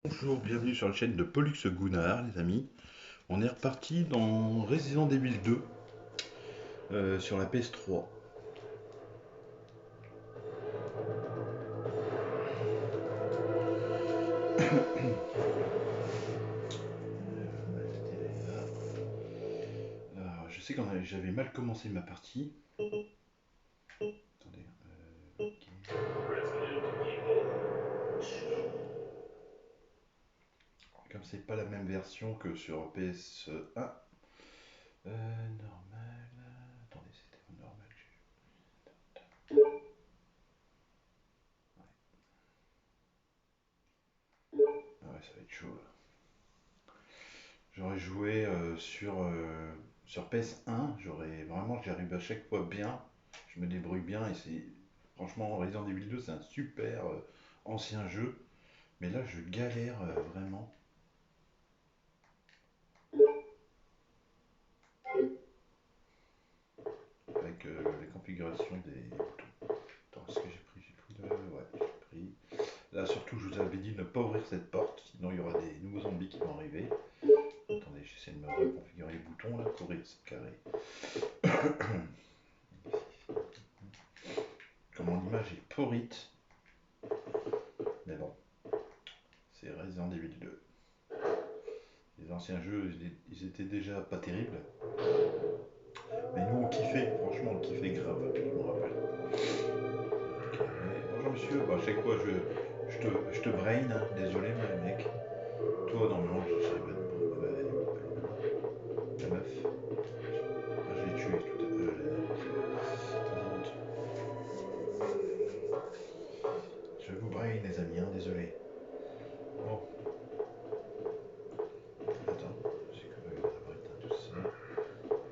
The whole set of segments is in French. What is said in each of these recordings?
Bonjour, bienvenue sur la chaîne de Pollux Gunnar, les amis. On est reparti dans Resident Evil 2 sur la PS3. Alors, je sais que j'avais mal commencé ma partie. Attendez. Ok. Comme c'est pas la même version que sur PS1. Normal. Attendez, c'était au normal. Ah ouais, ça va être chaud là. J'aurais joué sur PS1, j'arrive à chaque fois bien, je me débrouille bien et c'est franchement Resident Evil 2 c'est un super ancien jeu, mais là je galère vraiment avec les configurations des boutons. Attends, est-ce que j'ai pris? Ouais, j'ai pris. Là surtout je vous avais dit de ne pas ouvrir cette porte, sinon il y aura des nouveaux zombies qui vont arriver. Attendez, j'essaie de me reconfigurer les boutons là pour être carré. Comment l'image est pourrite. Mais bon, c'est Resident Evil 2. Les anciens jeux, ils étaient déjà pas terribles. Mais nous, on kiffait. Franchement, on kiffait grave. Je me rappelle. Bonjour monsieur. Bah, à chaque fois, je te brain. Hein. Désolé, mec. Toi, normalement, je sais pas de la meuf. Ah, je l'ai tué tout à l'heure. Je vous brain, les amis. Hein, désolé. Bon. Attends. C'est que la brette, tout ça.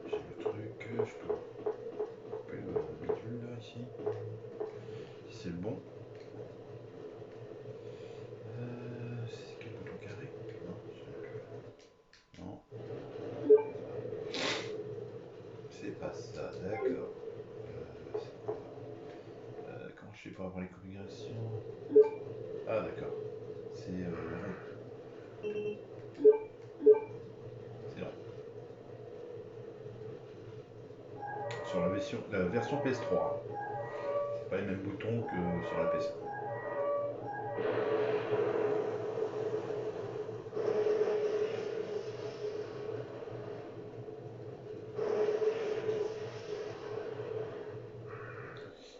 J'ai le truc. Je peux couper le bidule là, ici. Si c'est le bon. C'est quel bouton carré? Non, je sais plus. Non, c'est pas ça, d'accord. C'est quoi? Comment je fais pour avoir les configurations? Ah, d'accord. C'est rond. C'est rond. Sur la version PS3. Hein. C'est pas les mêmes boutons que sur la PS1.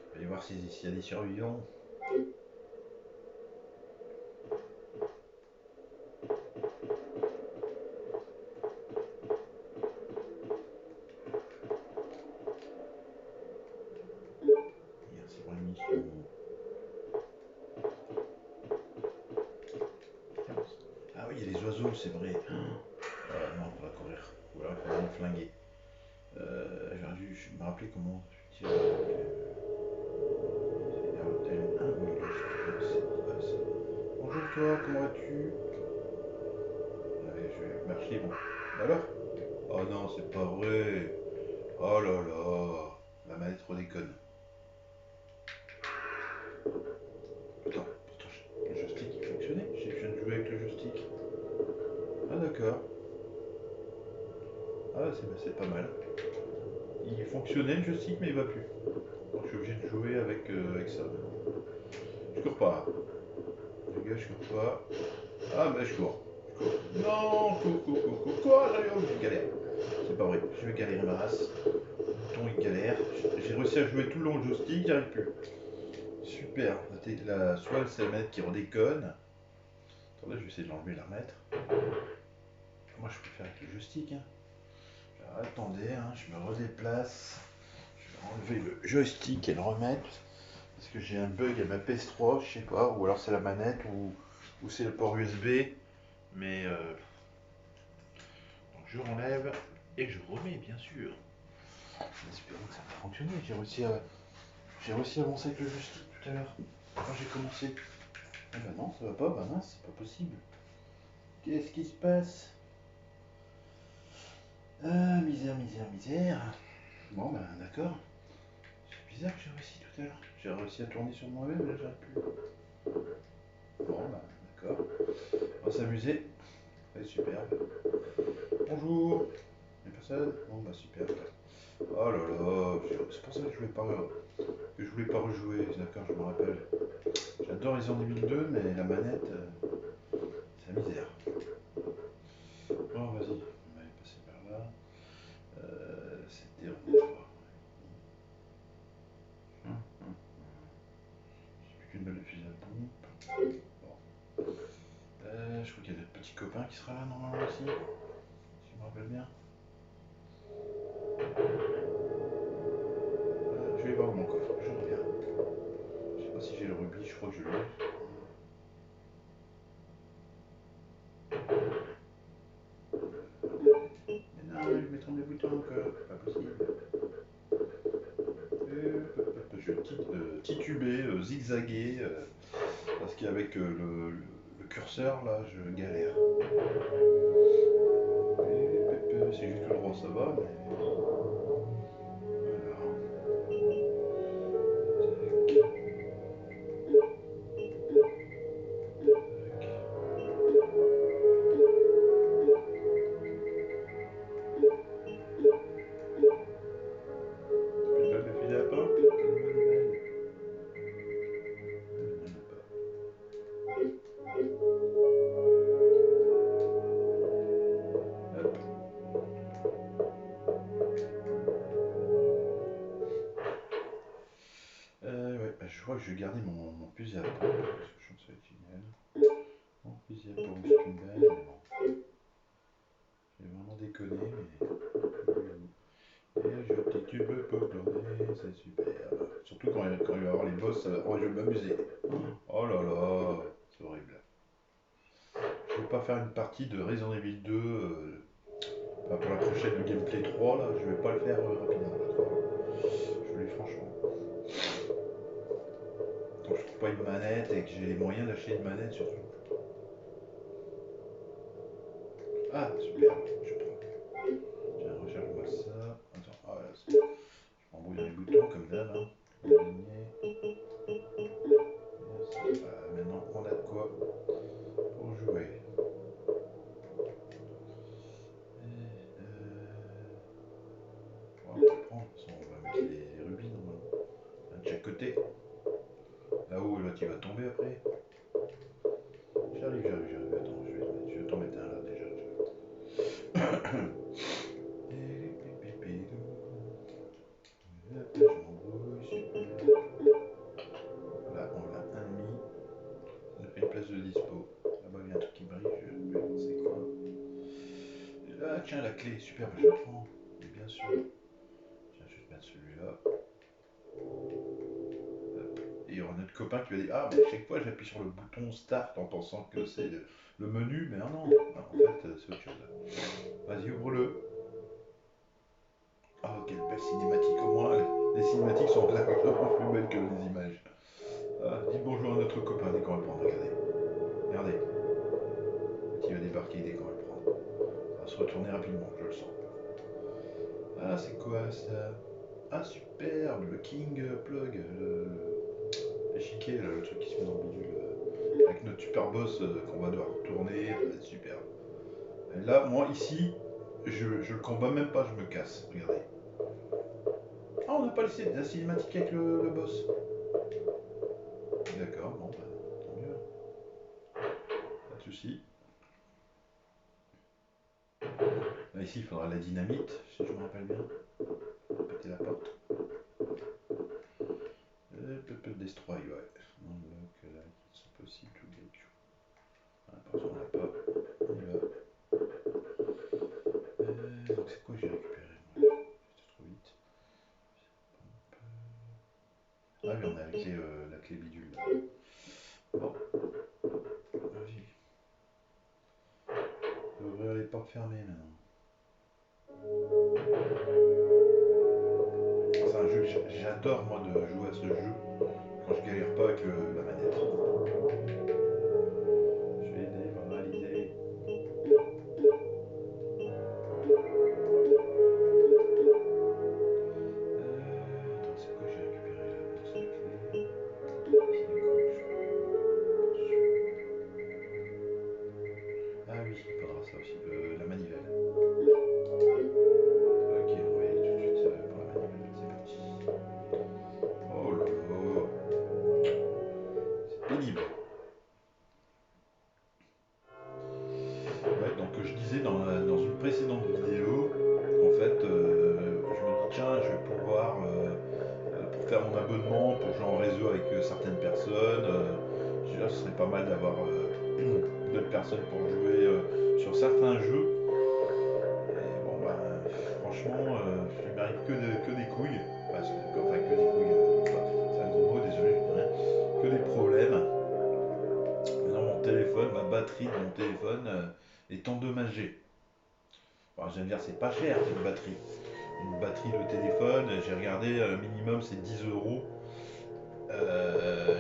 On va aller voir s'il y a des survivants. Merci pour l'émission. Ah oui, il y a les oiseaux, c'est vrai. Non, on va courir. Ou alors il faut me flinguer. J'aurais dû me rappeler comment tu tires. Ah oui, là, c'est pas ça. Bonjour toi, comment vas-tu? Allez, je vais marcher, bon. Alors? Oh non, c'est pas vrai. Oh là là. La manette redéconne. Attends, pourtant le joystick il fonctionnait. Je viens de jouer avec le joystick. Ah d'accord. Ah c'est pas mal. Il fonctionnait le joystick mais il va plus. Donc je suis obligé de jouer avec ça. Je cours pas. Les gars, je cours pas. Ah bah je cours. Je cours. Non, cours, j'arrive, je galère. C'est pas vrai, je vais galérer ma race. Le bouton il galère. J'ai réussi à jouer tout le long le joystick, j'arrive plus. Super. Soit c'est la manette qui redéconne. Attendez, je vais essayer de l'enlever et la remettre. Moi je préfère avec le joystick. Hein. Alors, attendez, hein, je me redéplace. Je vais enlever le joystick et le remettre. Parce que j'ai un bug à ma PS3, je sais pas. Ou alors c'est la manette ou c'est le port USB. Mais donc je renlève et je remets bien sûr. Espérons que ça va fonctionner. J'ai réussi à avancer avec le joystick tout à l'heure. Quand j'ai commencé. Ah bah non, ça va pas, bah mince, c'est pas possible. Qu'est-ce qui se passe? Ah, misère, misère, misère. Bon, bah d'accord. C'est bizarre que j'ai réussi tout à l'heure. J'ai réussi à tourner sur moi-même, là j'arrive plus. Bon, bah d'accord. Bon, s'amuser. C'est super. Bonjour. Il n'y a personne? Bon bah super. Oh là là, c'est pour ça que je voulais pas rejouer, d'accord, je me rappelle. J'adore Resident Evil 2, mais la manette, c'est la misère. Bon, vas-y, on va aller passer par là. C'était en effort. J'ai plus qu'une balle de fusil à pompe. Bon. Je crois qu'il y a notre petit copain qui sera là normalement aussi, si je me rappelle bien. Je vais voir mon coffre, je reviens. Je sais pas si j'ai le rubis, je crois que je l'ai. Mais non, je vais tomber les boutons encore, pas possible. Je vais tituber, zigzaguer, parce qu'avec le curseur, là, je galère. Si j'ai tout droit, ça va, mais... Voilà. Une balle de fusil à pompe. Hop. Ouais, bah, je crois que je vais garder mon fusil à pompe, parce que je pense que ça va être génial. Mon fusil à pompe, c'est une balle, mais bon. J'ai vraiment déconné, mais... Et je titube pour glander, c'est super. Surtout quand il va y avoir les boss, oh, je vais m'amuser. Oh là là, c'est horrible. Je vais pas faire une partie de Resident Evil 2 enfin, pour la prochaine gameplay 3, là, je vais pas le faire rapidement, je crois. Je le dis franchement. Quand je trouve pas une manette et que j'ai les moyens d'acheter une manette surtout. Ah, super, je prends. Tiens, recharge-moi ça. Attends, ah là, je m'embrouille dans les boutons comme d'hab. Hein. Aligner. Maintenant, on a de quoi pour jouer. On va prendre, de toute façon, on va mettre les rubis normalement. Un de chaque côté. Là-haut, là, tu vas tomber après. J'arrive. Attends, je vais t'en mettre un là déjà. Je m'embrouille, super. Voilà, on l'a un mis. Ça nous fait une place de dispo. Là-bas, il y a un truc qui brille, je vais voir c'est quoi. Et là, tiens, la clé, super, je la prends. Et bien sûr. Tiens, je vais te mettre celui-là. Et il y aura notre copain qui va dire ah, mais à chaque fois j'appuie sur le bouton start en pensant que c'est le menu, mais non, en fait c'est autre chose. Vas-y, ouvre-le. Oh, quelle belle cinématique, au moins les cinématiques sont largement plus belles que les images. Ah, dis bonjour à notre copain dès qu'on va le prendre, regardez. Il va débarquer dès qu'on va le prendre. Ça va se retourner rapidement, je le sens. Ah, c'est quoi ça? Ah, superbe, le King Plug, l'échiquier, le truc qui se met dans le bidule. Avec notre super boss qu'on va devoir tourner, ça va être super. Et là, moi, ici, je le combats même pas, je me casse. Regardez. Ah, on n'a pas laissé la cinématique avec le boss. D'accord, bon, bah, tant mieux. Pas de soucis. Là, ici, il faudra la dynamite, si je me rappelle bien. Péter la porte. Destroy, ouais. Unlock, it's possible to get you. Ah, parce qu'on l'a pas. On y va. Donc, c'est quoi que j'ai récupéré, moi? J'étais trop vite. Ah oui, on a la clé bidule. Là. Bon, vas-y. Je vais ouvrir les portes fermées maintenant. C'est un jeu que j'adore moi de jouer à ce jeu quand je galère pas avec la manette. Je vais démoraliser. Attends, c'est quoi que j'ai récupéré là? C'est la clé. C'est la gauche. certaines personnes. Je ce serait pas mal d'avoir d'autres personnes pour jouer sur certains jeux. Et bon, bah, franchement, il m'arrive que des couilles. Enfin, que des couilles. C'est un gros mot, désolé, je dis rien. Que des problèmes. Maintenant, mon téléphone, ma batterie de mon téléphone est endommagée. Alors, je viens de dire, c'est pas cher une batterie. Une batterie de téléphone, j'ai regardé, minimum c'est 10 euros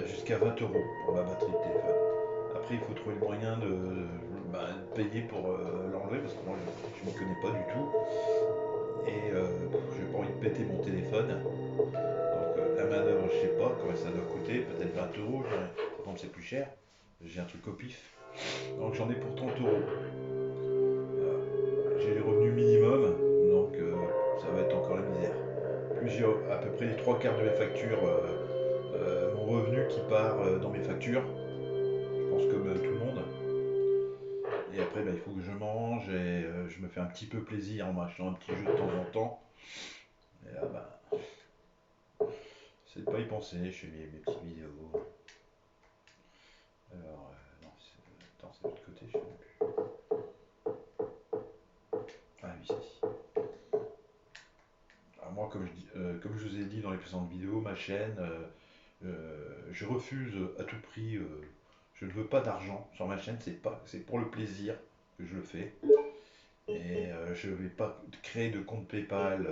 jusqu'à 20 euros pour la batterie de téléphone. Après, il faut trouver le moyen de payer pour l'enlever parce que moi je ne m'y connais pas du tout. Et je n'ai pas envie de péter mon téléphone. Donc la main d'œuvre, je sais pas combien ça doit coûter, peut-être 20 euros. Ça tombe, c'est plus cher. J'ai un truc au pif. Donc j'en ai pour 30 euros. J'ai les revenus minimum, donc ça va être encore la misère. Plus j'ai à peu près les 3 quarts de mes factures, mon revenu qui part dans mes factures, je pense comme tout le monde. Et après, bah, il faut que je mange et je me fais un petit peu plaisir en m'achetant un petit jeu de temps en temps. Et là, bah, c'est de pas y penser, je fais mes petites vidéos. Alors, non, attends, c'est de l'autre côté, je sais même plus. Ah oui, c'est ici. Alors moi, comme je vous ai dit dans les précédentes vidéos, ma chaîne, je refuse à tout prix, je ne veux pas d'argent sur ma chaîne, c'est pour le plaisir que je le fais. Et je ne vais pas créer de compte PayPal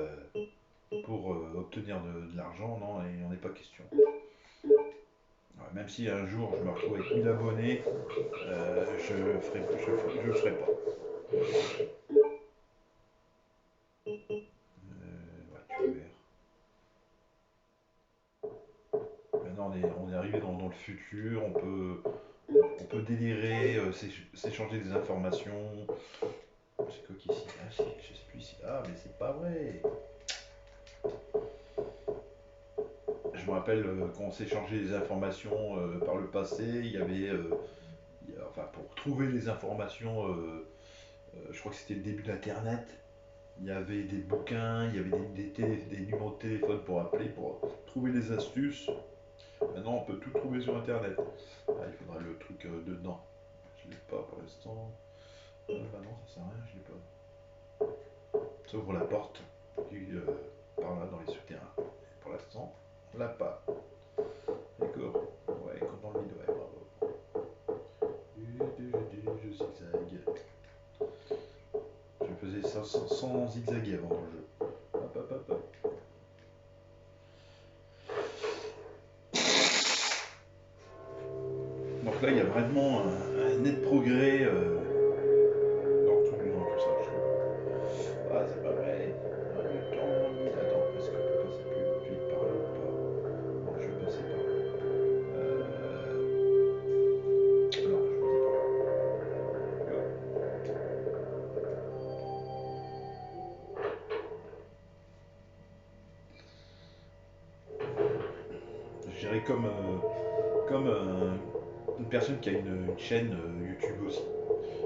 pour obtenir de l'argent, non, il n'en est pas question. Même si un jour je me retrouve avec 1000 abonnés, je ne le ferai pas. Ouais, tu verras. Maintenant on est arrivé dans le futur, on peut délirer, s'échanger des informations. C'est quoi qu'ici? Ah, je sais plus ici. Ah, mais c'est pas vrai. Je me rappelle quand on s'échangeait des informations par le passé, il y avait, enfin pour trouver les informations, je crois que c'était le début d'Internet. Il y avait des bouquins, il y avait des numéros de téléphone pour appeler, pour trouver les astuces. Maintenant, on peut tout trouver sur Internet. Ah, il faudra le truc dedans. Je l'ai pas pour l'instant. Bah non, ça sert à rien, je l'ai pas. Ça ouvre la porte, puis par là dans les souterrains. Pour l'instant, on l'a pas. D'accord. Ouais, comme dans le vide, ouais, bravo. Je zigzag. Je faisais ça sans zigzaguer avant dans le jeu. Hop, hop, hop, hop. Donc là, il y a vraiment un net progrès dans tout ça, je trouve. Ah, c'est pas vrai. Le temps, attends, est-ce qu'on peut passer plus vite par là ou pas? Non, je vais passer par là. Non, je vais passer par là. Go. Je dirais comme une personne qui a une chaîne YouTube aussi.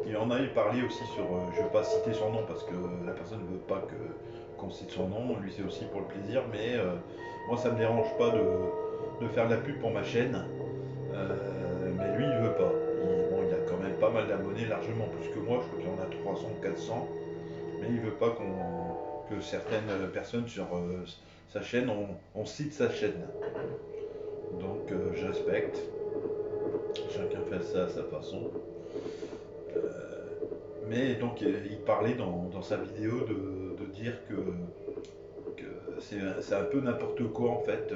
Il en avait parlé aussi sur, je ne vais pas citer son nom parce que la personne ne veut pas qu'on cite son nom, lui c'est aussi pour le plaisir, mais moi ça me dérange pas de faire de la pub pour ma chaîne, mais lui il veut pas. Bon, il a quand même pas mal d'abonnés, largement plus que moi, je crois qu'il en a 300 ou 400, mais il veut pas que certaines personnes sur sa chaîne, on cite sa chaîne. Donc je respecte, chacun fait ça à sa façon. Mais donc il parlait dans sa vidéo de dire que c'est un peu n'importe quoi en fait.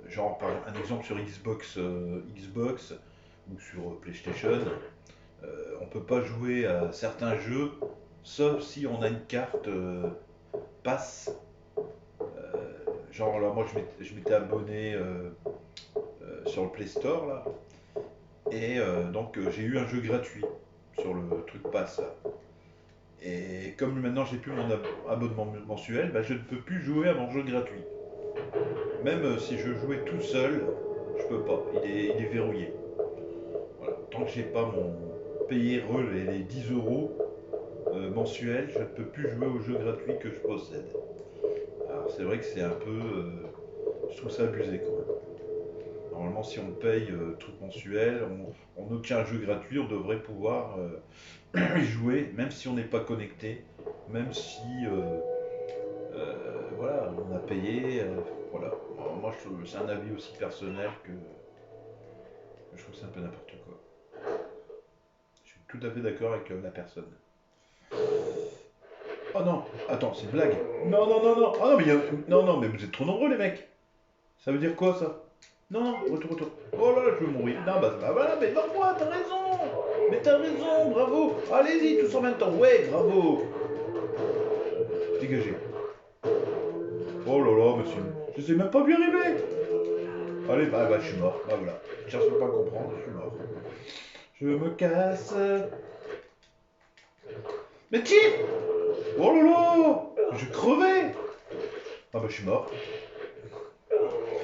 Genre par un exemple sur Xbox ou sur PlayStation, on peut pas jouer à certains jeux sauf si on a une carte pass. Genre là moi je m'étais abonné sur le Play Store là et donc j'ai eu un jeu gratuit sur le truc pass là. Et comme maintenant j'ai plus mon abonnement mensuel, bah, je ne peux plus jouer à mon jeu gratuit. Même si je jouais tout seul, je peux pas. Il est verrouillé. Voilà. Tant que j'ai pas mon payé les 10 euros mensuels, je ne peux plus jouer au jeu gratuit que je possède. Alors c'est vrai que c'est un peu, je trouve ça abusé quand même. Normalement, si on paye truc mensuel, on obtient un jeu gratuit, on devrait pouvoir y jouer, même si on n'est pas connecté, même si voilà, on a payé. Voilà. Moi, c'est un avis aussi personnel que je trouve que c'est un peu n'importe quoi. Je suis tout à fait d'accord avec la personne. Oh non, attends, c'est une blague. Non, non, non, non. Ah non, mais, non, non, mais vous êtes trop nombreux, les mecs. Ça veut dire quoi, ça? Non, non, retour, retour. Oh là là, je veux mourir. Non, bah voilà, mais non-moi, t'as raison. Mais t'as raison, bravo. Allez-y, tous en même temps. Ouais, bravo. Dégagez. Oh là là, monsieur. Je sais même pas bien arriver. Allez, bah, je suis mort. Bah voilà. Cherche pas à comprendre, je suis mort. Je me casse. Mais tire. Oh là là. Je crevais. Ah bah, je suis mort.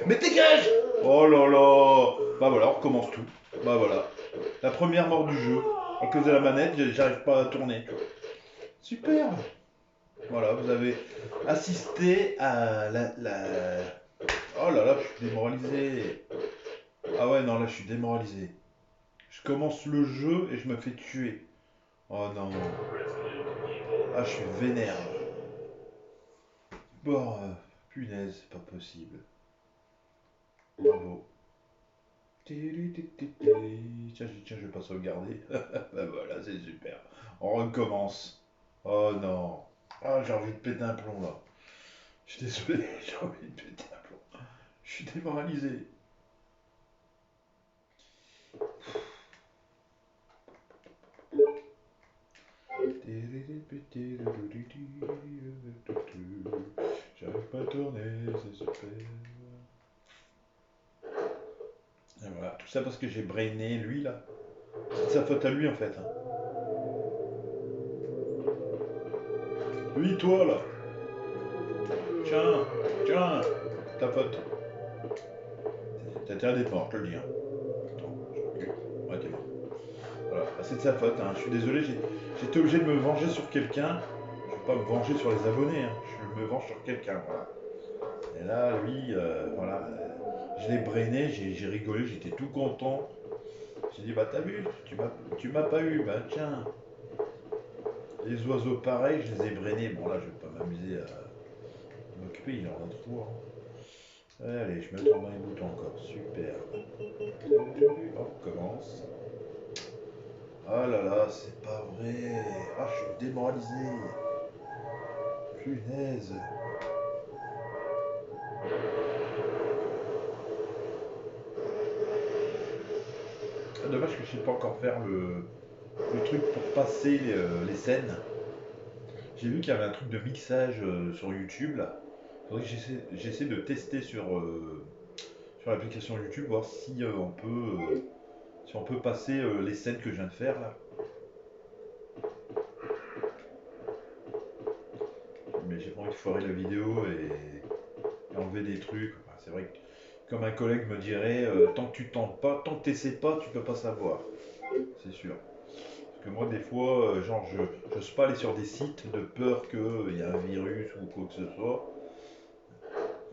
Mais dégage. Oh là là. Bah voilà, on recommence tout. Bah voilà. La première mort du jeu. À cause de la manette, j'arrive pas à tourner. Super. Voilà, vous avez assisté à Oh là là, je suis démoralisé. Ah ouais, non, là, je suis démoralisé. Je commence le jeu et je me fais tuer. Oh non. Ah, je suis vénère. Bon, punaise, c'est pas possible. Bravo. Tiens, je vais pas sauvegarder. Bah voilà, c'est super. On recommence. Oh non. Ah, j'ai envie de péter un plomb là. Je suis désolé, j'ai envie de péter un plomb. Je suis démoralisé. J'arrive pas à tourner, c'est super. Et voilà, tout ça parce que j'ai brainé lui là. C'est de sa faute à lui en fait. Hein. Lui, toi là. Tiens, tiens, ta faute. T'as intérêt d'être mort, je te le dis. Hein. Attends, je recule. Ouais, t'es mort. Voilà, bah, c'est de sa faute. Hein. Je suis désolé, j'étais obligé de me venger sur quelqu'un. Je vais pas me venger sur les abonnés. Hein. Je me venge sur quelqu'un. Voilà. Et là, lui, voilà, je l'ai brainé, j'ai rigolé, j'étais tout content. J'ai dit, bah t'as vu, tu m'as pas eu, bah tiens. Les oiseaux pareils, je les ai brainés. Bon là, je vais pas m'amuser à m'occuper, il y en a trop. Hein. Allez, je me tourne dans les boutons encore, super. On recommence. Ah là là, c'est pas vrai. Ah, je suis démoralisé. Punaise. Ah, dommage que je sais pas encore faire le truc pour passer les scènes. J'ai vu qu'il y avait un truc de mixage sur YouTube là. Faudrait que j'essaie de tester sur l'application YouTube, voir si si on peut passer les scènes que je viens de faire là. Mais j'ai pas envie de foirer la vidéo et enlever des trucs. Enfin, c'est vrai que comme un collègue me dirait, tant que tu tentes pas, tant que t'essaies pas, tu peux pas savoir. C'est sûr. Parce que moi des fois, genre je n'ose pas aller sur des sites de peur qu'il y a un virus ou quoi que ce soit.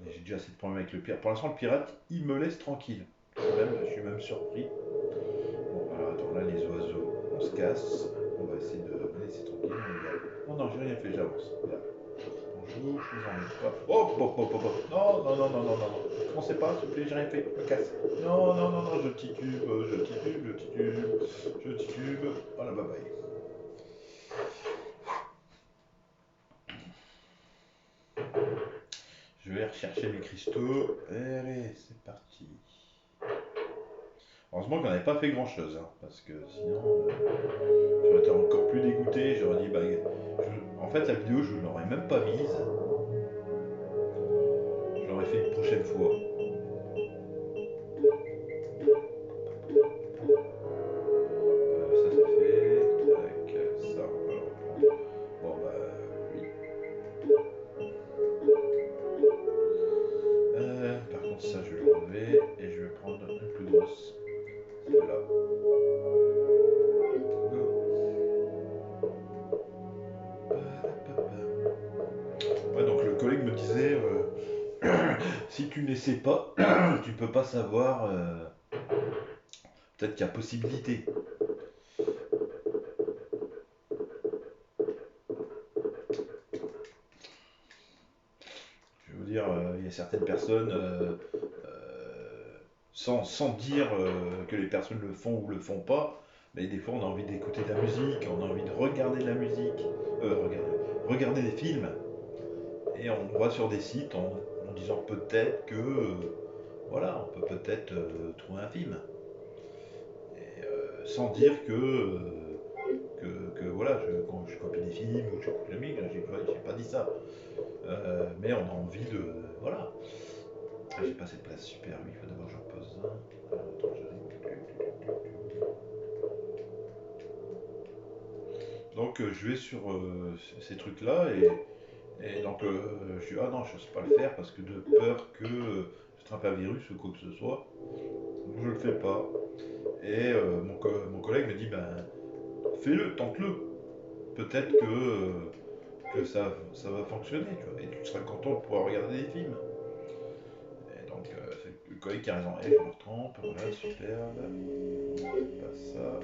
J'ai déjà assez de problèmes avec le pirate. Pour l'instant, le pirate, il me laisse tranquille. Je suis même surpris. Bon, alors attends, là, les oiseaux, on se casse. On va essayer de me laisser tranquille. Non, non, j'ai rien fait, j'avance. Là. Bonjour, je vous emmène pas. Oh, non, non, non, non, non, non, non. Commencez pas, s'il vous plaît, j'ai rien fait. Je me casse. Non, non, non, non, je titube, je titube, je titube, je titube. Voilà, bye bye. Je vais rechercher mes cristaux. Allez, c'est parti. Heureusement qu'on n'avait pas fait grand chose, hein, parce que sinon j'aurais été encore plus dégoûté. J'aurais dit, bah, en fait, la vidéo, je ne l'aurais même pas mise. Je l'aurais fait une prochaine fois. Ça c'est fait. Tac, ça, on va le reprendre. Bon, bah, oui. Par contre, ça, je vais l'enlever et je vais prendre une plus grosse. Celle-là. Ouais, donc le collègue me disait si tu n'essaies pas, tu peux pas savoir. Peut-être qu'il y a possibilité. Je veux dire, il y a certaines personnes, sans dire que les personnes le font ou le font pas, mais des fois on a envie d'écouter de la musique, on a envie de regarder de la musique, regarder des films, et on va sur des sites en disant peut-être que, voilà, on peut peut-être trouver un film. Et, sans dire que voilà, quand je copie des films ou je copie la musique, j'ai pas dit ça. Mais on a envie de. Voilà. Ah, j'ai pas cette place, super, oui, il faut d'abord que j'en pose un. Attends, j'arrive. Donc je vais sur ces trucs-là et donc je dis ah non, je sais pas le faire parce que de peur que je attrape un virus ou quoi que ce soit. Donc je le fais pas. Et mon collègue me dit ben fais-le, tente-le. Peut-être que ça va fonctionner, tu vois, et tu seras content de pouvoir regarder des films. Et donc, c'est le collègue qui a raison. Et je me retrempe, voilà, superbe. Pas ça.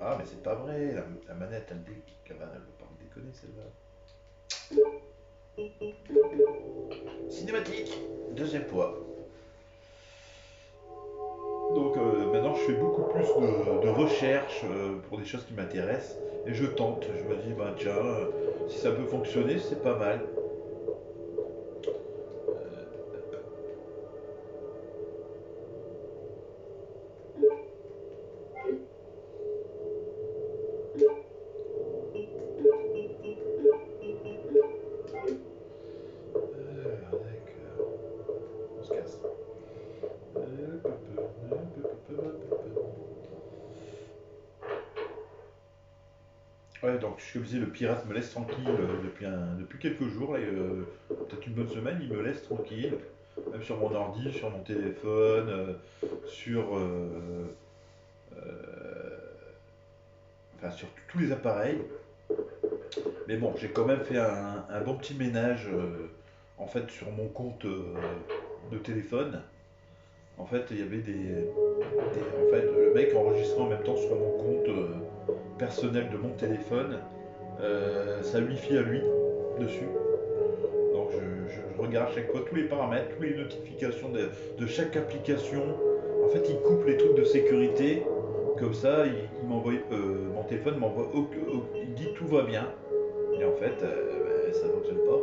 Ah, mais c'est pas vrai, la manette, elle veut pas me déconner celle-là. Cinématique, deuxième fois. Donc maintenant, je fais beaucoup plus de recherches pour des choses qui m'intéressent. Et je tente, je me dis, bah tiens, si ça peut fonctionner, c'est pas mal. D'accord, on se casse. Ouais, donc comme je disais, le pirate me laisse tranquille depuis quelques jours, là, peut-être une bonne semaine, il me laisse tranquille, même sur mon ordi, sur mon téléphone, sur, enfin, sur tous les appareils. Mais bon, j'ai quand même fait un bon petit ménage en fait sur mon compte de téléphone. En fait, il y avait en fait, le mec enregistrait en même temps sur mon compte personnel de mon téléphone sa wifi à lui dessus. Donc je regarde chaque fois tous les paramètres, toutes les notifications de chaque application. En fait, il coupe les trucs de sécurité. Comme ça, mon téléphone m'envoie, il dit tout va bien. Et en fait, ça ne fonctionne pas.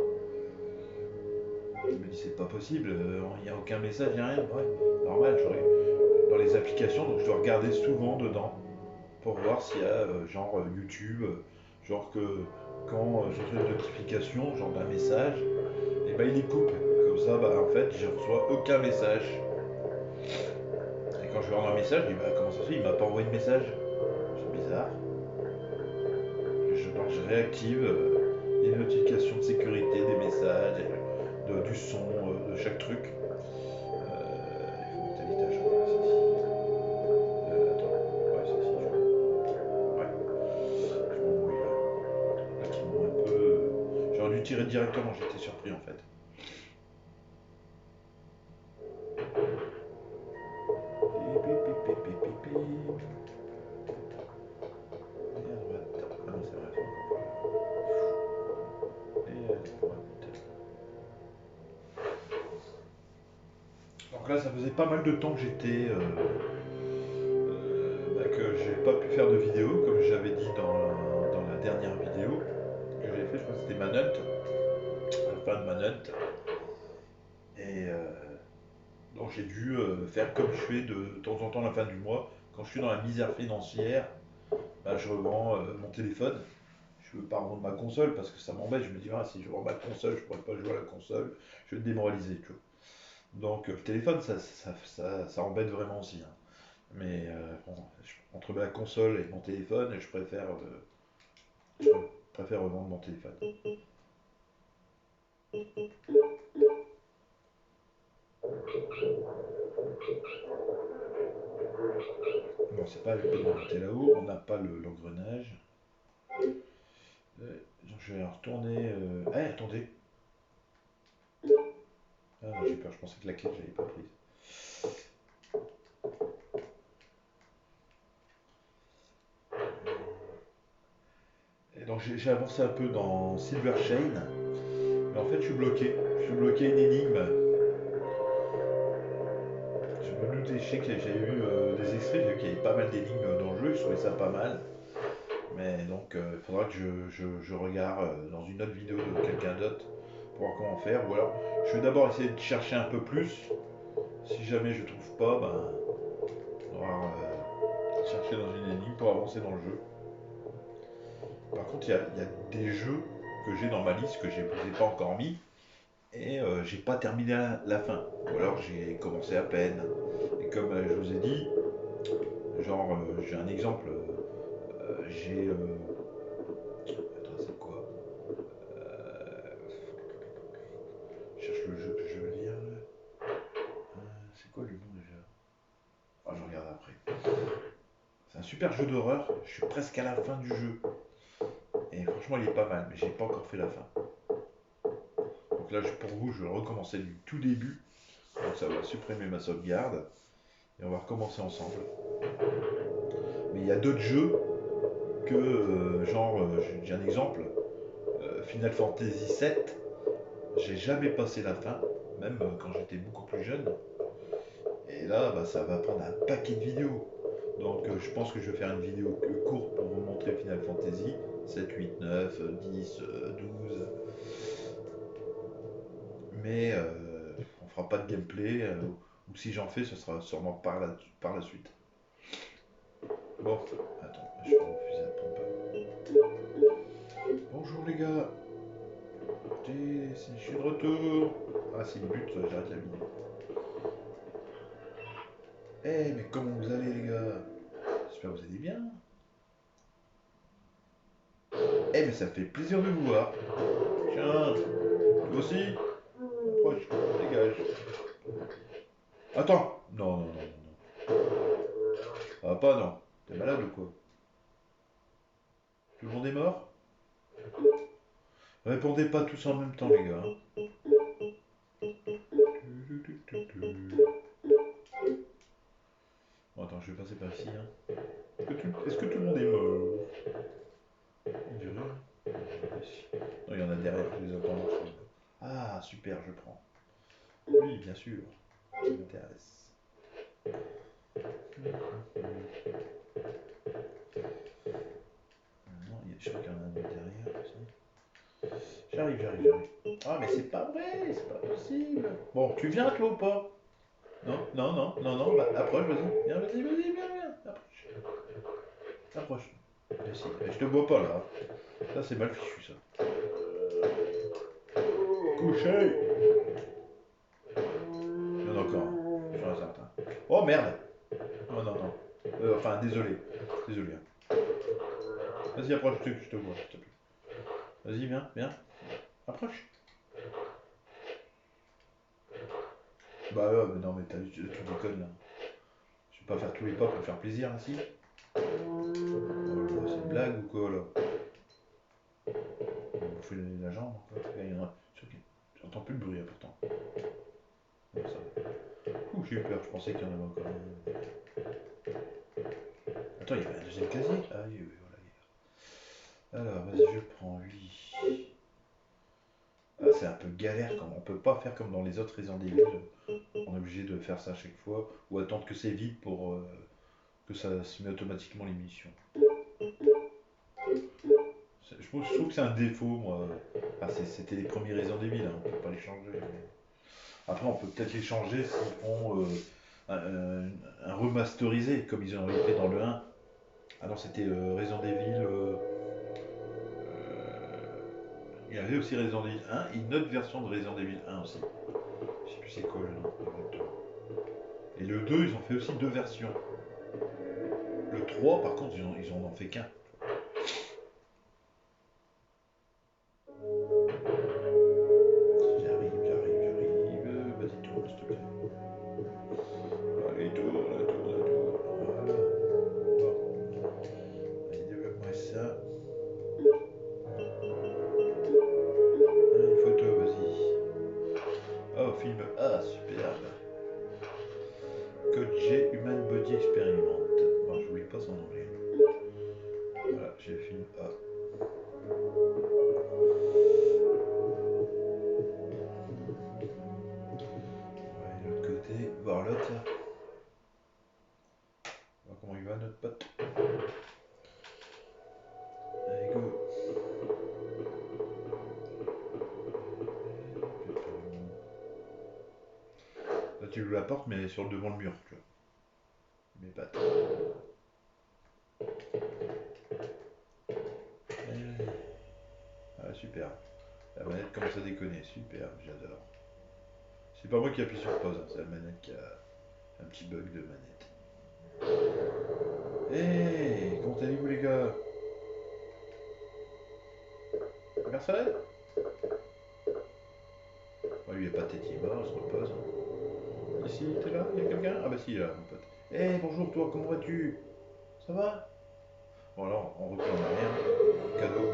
Je me dis c'est pas possible, il n'y a aucun message, il n'y a rien. Ouais, normal, dans les applications, donc je dois regarder souvent dedans pour voir s'il y a genre YouTube, genre que quand je reçois une notification, genre d'un message, et ben il les coupe. Comme ça, bah en fait, je reçois aucun message. Et quand je vais avoir un message, je dis bah comment ça se fait, il m'a pas envoyé de message. C'est bizarre. Donc je réactive les notifications de sécurité, des messages, du son, de chaque truc. Il faut monter l'étage, je crois, ici. Attends, ouais, c'est ici, je crois. Ouais, je m'embrouille là. Là qui m'ont un peu. J'aurais dû tirer directement, j'étais surpris en fait. Et à droite. Ah non, c'est vrai, c'est encore plus là. Et à droite. Donc là, ça faisait pas mal de temps que que j'ai pas pu faire de vidéo, comme j'avais dit dans la dernière vidéo que j'ai fait, je crois que c'était Manhunt, la fin de Manhunt. Et donc j'ai dû faire comme je fais de temps en temps à la fin du mois, quand je suis dans la misère financière, bah, je revends mon téléphone. Je veux pas revendre ma console parce que ça m'embête. Je me dis, ah, si je vends ma console, je pourrais pas jouer à la console. Je vais être démoralisé, tu vois. Donc le téléphone, ça embête vraiment aussi, hein. Mais bon, entre la console et mon téléphone, je préfère revendre mon téléphone. Bon, c'est pas la peine de monter là-haut, on n'a pas l'engrenage. Donc je vais retourner. Eh, attendez, Ah non, j'ai peur, je pensais que la clé, je l'avais pas prise. Et donc j'ai avancé un peu dans Silver Chain, mais en fait je suis bloqué. Je suis bloqué à une énigme. Je me doutais, je sais que j'avais vu des extraits, j'ai vu qu'il y avait pas mal d'énigmes dans le jeu, je trouvais ça pas mal. Mais donc il faudra que je regarde dans une autre vidéo de quelqu'un d'autre pour voir comment faire. Ou alors je vais d'abord essayer de chercher un peu plus. Si jamais je trouve pas, ben on va chercher dans une énigme pour avancer dans le jeu. Par contre, il y a des jeux que j'ai dans ma liste que je ne vous ai pas encore mis et j'ai pas terminé la fin. Ou alors j'ai commencé à peine. Et comme je vous ai dit, genre j'ai un exemple. J'ai. Attends, c'est quoi? Je cherche le jeu que je veux dire là. C'est quoi le nom déjà? Ah, je regarde après. C'est un super jeu d'horreur. Je suis presque à la fin du jeu. Et franchement, il est pas mal, mais j'ai pas encore fait la fin. Donc là, pour vous, je vais recommencer du tout début. Donc ça va supprimer ma sauvegarde. Et on va recommencer ensemble. Mais il y a d'autres jeux que, genre, j'ai un exemple. Final Fantasy VII, j'ai jamais passé la fin, même quand j'étais beaucoup plus jeune. Et là, bah, ça va prendre un paquet de vidéos. Donc je pense que je vais faire une vidéo courte pour vous montrer Final Fantasy 7, 8, 9, 10, 12. Mais on fera pas de gameplay, ou si j'en fais, ce sera sûrement par la suite. Bon, attends, je vais refuser la pompe. Bonjour les gars, je suis de retour. Ah, c'est le but, j'arrête la vidéo. Eh, mais comment vous allez les gars? J'espère que vous allez bien. Eh, mais ça me fait plaisir de vous voir. Tiens, toi aussi? Approche, dégage. Attends! Non, non, non, non, non. Ah, pas non. T'es malade ou quoi? Tout le monde est mort? Répondez pas tous en même temps, les gars. Bon, attends, je vais passer par ici. Hein. Est-ce que tout le monde est mort? On dirait. Ici. Non, il y en a derrière, je les entends marcher. Ah, super, je prends. Oui, bien sûr. Ça m'intéresse. Non, je crois qu'il y en a un derrière aussi. J'arrive. Ah, mais c'est pas vrai, c'est pas possible. Bon, tu viens toi ou pas? Non, non, non, non, non, bah, approche, vas-y. Viens, vas-y, viens. Approche. Approche. Mais si, mais je te vois pas là. Ça, c'est mal fichu, ça. Couché. Il y en a encore un, sur un certain. Oh merde. Oh non, non. Enfin, désolé. Désolé. Hein. Vas-y, approche, je te vois, s'il te plaît. Vas-y, viens. Approche. Bah ouais, mais non, mais tu déconnes là. Je vais pas faire tous les pas pour faire plaisir, ainsi. Oh c'est une blague ou quoi là? On va bouffer la jambe encore. Il y en a. J'entends plus le bruit pourtant. Bon, ça va. Ouh, j'ai eu peur, je pensais qu'il y en avait encore un. Attends, il y avait un deuxième casier? Ah oui, oui, voilà. Alors, vas-y, je prends lui. Ah, c'est un peu galère quand on peut pas faire comme dans les autres Resident Evil. On est obligé de faire ça à chaque fois ou attendre que c'est vide pour que ça se met automatiquement les munitions. Je trouve que c'est un défaut, moi. Ah, c'était les premiers Resident Evil, hein, on peut pas les changer. Après, on peut peut-être les changer s'ils font un remasterisé, comme ils ont fait dans le 1. Alors, c'était Resident Evil. Il y avait aussi Resident Evil 1 et une autre version de Resident Evil 1 aussi. Je sais plus c'est quoi le nom exactement. Et le 2, ils ont fait aussi deux versions. Le 3, par contre, ils en ont fait qu'un. J'arrive. Vas-y, tourne, s'il te plaît. Allez, tourne. Voilà. Bon. Allez, développe-moi ça. Ah, une photo, vas-y. Oh, film Ah. On va aller de l'autre côté, voir l'autre là. On va voir comment il va notre pote. Allez, go. Là tu ouvres la porte mais sur le devant le mur, tu vois. Mes pattes. Ah super. La manette commence à déconner, super, j'adore. C'est pas moi qui appuie sur pause, hein, c'est la manette qui a un petit bug de manette. Hey, comment allez-vous les gars? Personne? Bon, lui il est pas tête, il est mort, il se repose. Hein. Ici, t'es là? Il y a quelqu'un? Ah bah si, il est là, mon pote. Hey, bonjour toi, comment vas-tu? Ça va? Bon alors, on recule en arrière. Cadeau.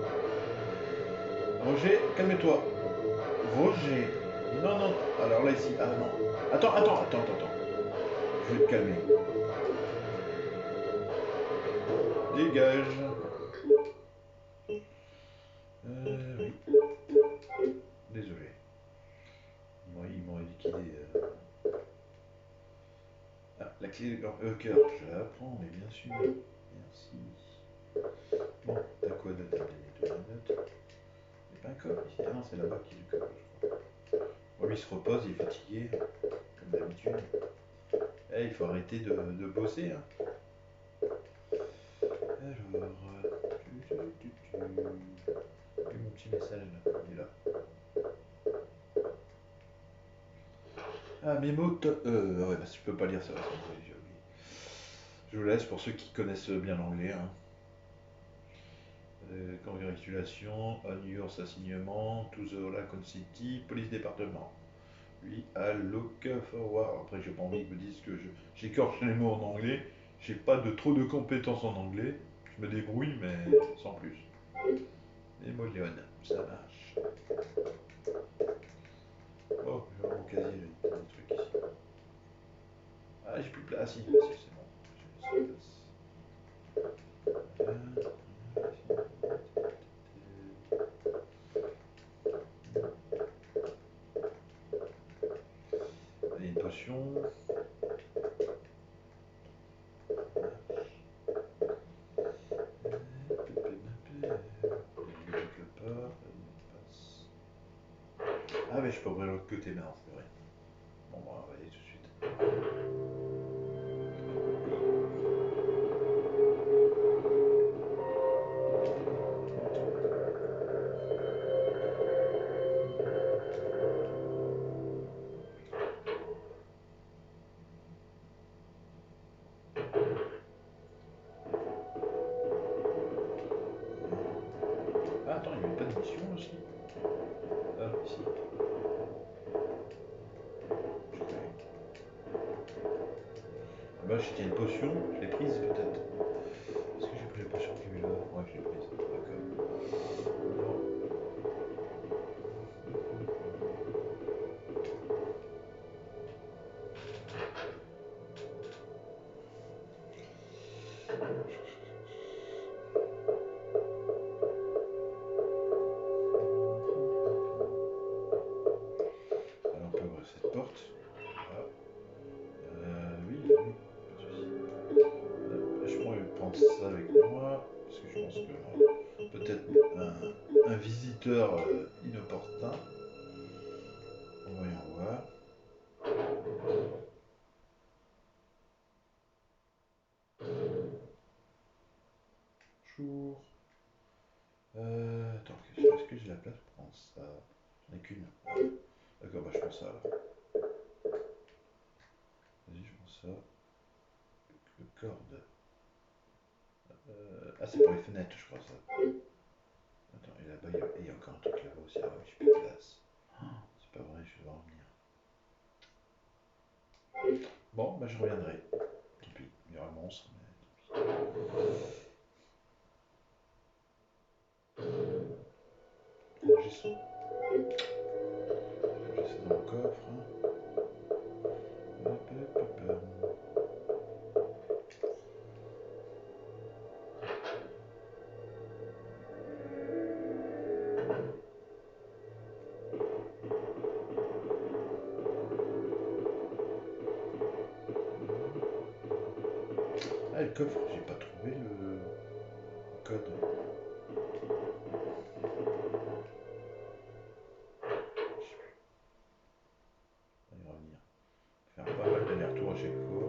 Roger, calme-toi. Roger. Non, non, alors là ici, ah non. Attends. Je vais te calmer. Dégage. Oui. Désolé. Ils m'ont liquidé. Ah, la clé de cœur, je la prends, mais bien sûr. Merci. Bon, t'as quoi de ta note? Il n'y a pas un coffre ici? Ah non, c'est là-bas qu'il y a du coffre, je crois. Bon, lui il se repose, il est fatigué, comme d'habitude. Eh, il faut arrêter de bosser, hein. Alors, et mon petit message là, il est là. Ah, mes mots top. Ouais, bah, je peux pas lire ça, j'ai oublié. Je vous laisse pour ceux qui connaissent bien l'anglais. Hein. Congratulations on your assignement to the Raccoon City Police Department. Lui, à look forward. Après, j'ai pas envie qu'ils me disent que j'écorche les mots en anglais. J'ai pas trop de compétences en anglais. Je me débrouille, mais sans plus. Et Moléon, ça marche. Oh, je vais avoir mon casier, j'ai des trucs ici. Ah, j'ai plus de place. Si, c'est bon. J'ai de place. Allez, une potion. Ah, mais je peux ouvrir l'autre côté maintenant, c'est vrai. Bon, bah, on va y aller tout de suite. Ah, attends, il n'y avait pas de mission aussi. Ah, ici. Ah bah, j'étais une potion, je l'ai prise peut-être. Est-ce que j'ai pris la potion qui est là? Ouais, je l'ai prise, d'accord. Alors, on peut ouvrir cette porte. Ah. Oui, oui, pas de souci. Je pourrais prendre ça avec moi, parce que je pense que peut-être un visiteur inopportun. Voyons voir. Bonjour. Attends, est-ce que j'ai la place pour prendre ça? J'en ai qu'une. D'accord, bah je prends ça alors. Vas-y, je prends ça. Le corde. Ah, c'est pour les fenêtres, je crois ça. Attends, et là-bas, il y a encore un truc là-bas aussi. Ah oui, j'ai plus de place. C'est pas vrai, je vais devoir revenir. Bon, bah je reviendrai. Tant pis, il y aura un monstre, mais tant pis. J'ai ça. J'ai ça dans le coffre. Hein. Hop, hop, hop, hop. coffre, j'ai pas trouvé le code. On va y revenir. Faire pas mal d'aller-retour à chaque fois.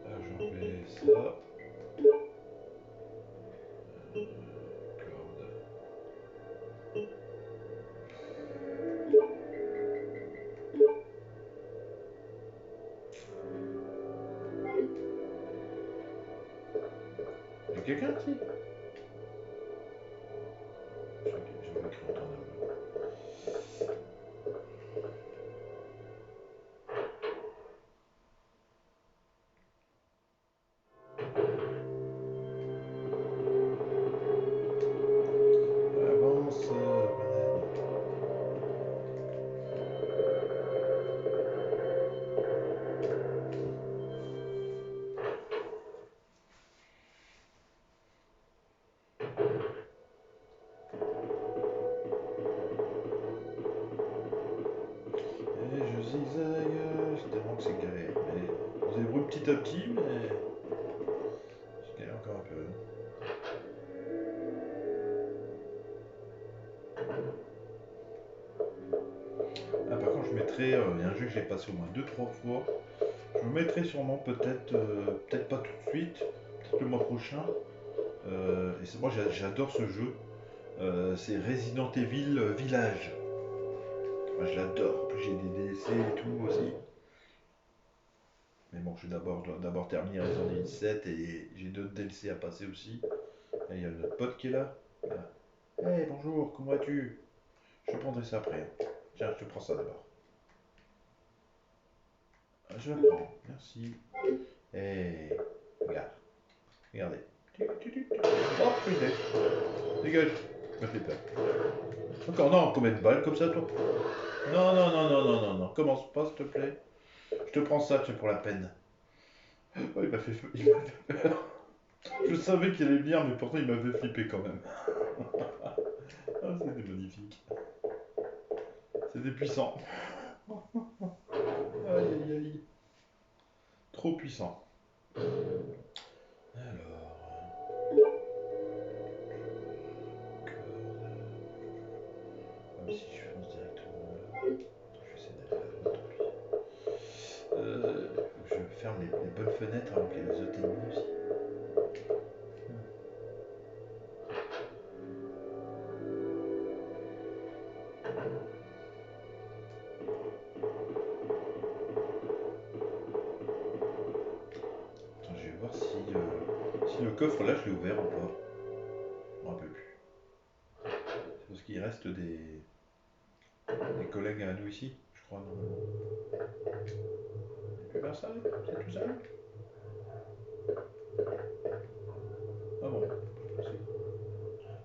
Alors je remets ça. Corde. Y'a quelqu'un ici? J'avais écrit entendre. Avance, banane. Et je zigzague, c'est tellement que c'est galère. Mais on se débrouille petit à petit, mais je galère encore un peu. Ah, par contre, je mettrai, il y a un jeu que j'ai passé au moins 2-3 fois. Je vous mettrai sûrement peut-être pas tout de suite, peut-être le mois prochain. Et moi j'adore ce jeu. C'est Resident Evil Village. Moi, je l'adore. En plus j'ai des DLC et tout aussi. Mais bon, je vais d'abord terminer Resident Evil 7 et j'ai d'autres DLC à passer aussi. Et il y a notre pote qui est là. Hey, bonjour, comment vas-tu? Je prendrai ça après. Tiens, je te prends ça d'abord. Je la prends, merci. Hey, regarde. Regardez. Oh, putain. Dégage. Me fait peur. Encore non, combien de balles comme ça, toi? Non, non, non, non, non, non, non. Commence pas, s'il te plaît. Je te prends ça, tu sais, pour la peine. Oh, il m'a fait peur. Je savais qu'il allait venir, mais pourtant il m'a fait flipper quand même. Ah, c'était magnifique. C'était puissant. Aïe, aïe, aïe. Trop puissant. Alors. Même si je fonce directement là. Je vais essayer d'aller là, tant pis. Faut que je ferme les bonnes fenêtres avant qu'il y ait les autres ennemis aussi. Attends, je vais voir si le coffre là je l'ai ouvert ou pas. Je me rappelle plus. C'est parce qu'il reste des collègues à nous ici, je crois normalement. Tu peux faire ça? C'est tout seul? Ah bon.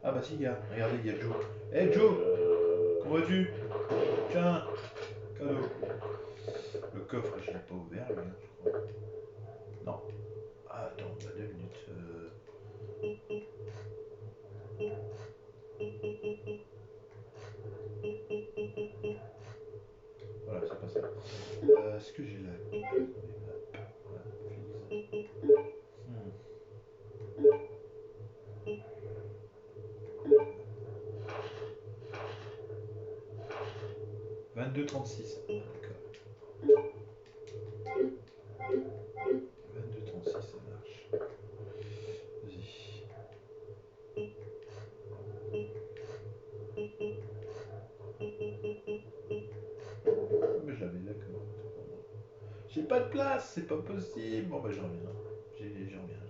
Ah bah si, il y a. Regardez, il y a Joe. Hey Joe! Comment vas-tu? Tiens, cadeau. Le coffre, je l'ai pas ouvert, lui, hein, je crois. Non. Ah, attends, bah 2 minutes. Voilà, c'est pas ça. Est-ce que j'ai la code dans les maps? Voilà, please. 22-36. D'accord. 22-36, ça marche. Vas-y. Ah, mais je l'avais, d'accord. J'ai pas de place, c'est pas possible. Bon, bah, je reviens. Je reviens.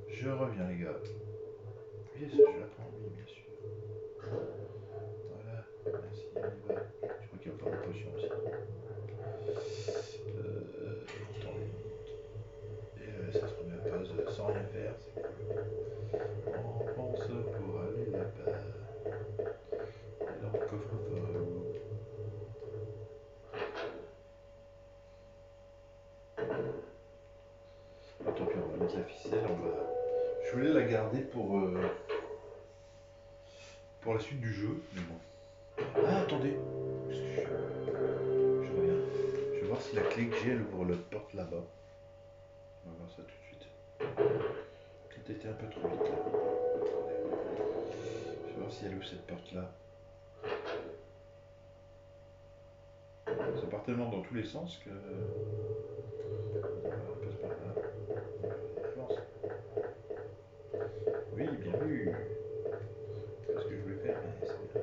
Je reviens, les gars. Bien sûr, je la prends, oui, bien sûr. Voilà, merci, on y va. Je crois qu'il y a encore des potions aussi. Attends, et ça se remet à pause sans rien faire, c'est cool. On pense pour aller là-bas. Et dans le coffre-fort. mettre la ficelle, je voulais la garder pour la suite du jeu, mais bon. Ah, attendez. Je reviens. Je vais voir si la clé que j'ai, elle ouvre l'autre porte là-bas. On va voir ça tout de suite. Peut-être été un peu trop vite là. Je vais voir si elle ouvre cette porte-là. Ça part tellement dans tous les sens que... On passe par là. Je lance. Oui, bien vu. C'est ce que je voulais faire, mais c'est bien.